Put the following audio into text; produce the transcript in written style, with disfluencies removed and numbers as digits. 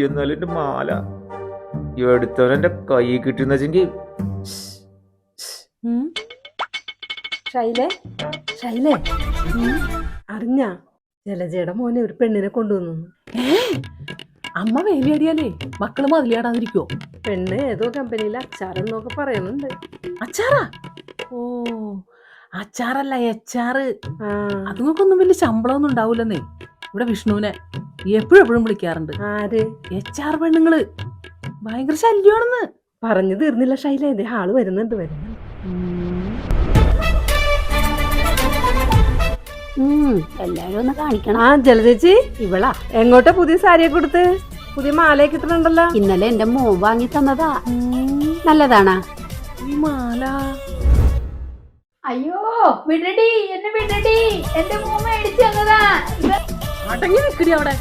എന്നാലും എന്റെ മാല എടുത്തവനെന്റെ കൈ കിട്ടുന്ന വെച്ചെങ്കിൽ ഷൈലേ ഷൈലേ അറിഞ്ഞ ജലജയുടെ മോനെ ഒരു പെണ്ണിനെ കൊണ്ടുവന്നു. അമ്മ വേലിയാടിയാലേ മക്കള് മതിലിയാടാതിരിക്കോ? പെണ്ണ് ഏതോ കമ്പനിയിലെ അച്ചാറെന്നൊക്കെ പറയുന്നുണ്ട്. അച്ചാറാ? ഓ അച്ചാറല്ല എച്ചാറ്. അതുങ്ങൾക്കൊന്നും വലിയ ശമ്പളമൊന്നും ഉണ്ടാവൂലെന്നേ. ഇവിടെ വിഷ്ണുവിനെ എപ്പോഴും വിളിക്കാറുണ്ട്. ആര്? എച്ചാർ പെണ്ണുങ്ങള് ഭയങ്കര ശല്യമാണെന്ന്. പറഞ്ഞു തീർന്നില്ല ഷൈല, ഇത് ആള് വരുന്നുണ്ട്. എല്ലാരും ഒന്ന് കാണിക്കണം. ആ ജലജേച്ചി ഇവളാ. എങ്ങോട്ടാ പുതിയ സാരിയെ കൊടുത്ത്? പുതിയ മാലയൊക്കെ ഇട്ടിട്ടുണ്ടല്ലോ. ഇന്നലെ എന്റെ മോൻ വാങ്ങി തന്നതാ. നല്ലതാണാ ഈ മാല? അയ്യോ വിടടി, എന്നെ വിടടി, എന്റെ മോൻ മേടിച്ചു തന്നതാ. അടങ്ങി നിൽക്കടി അവിടെ.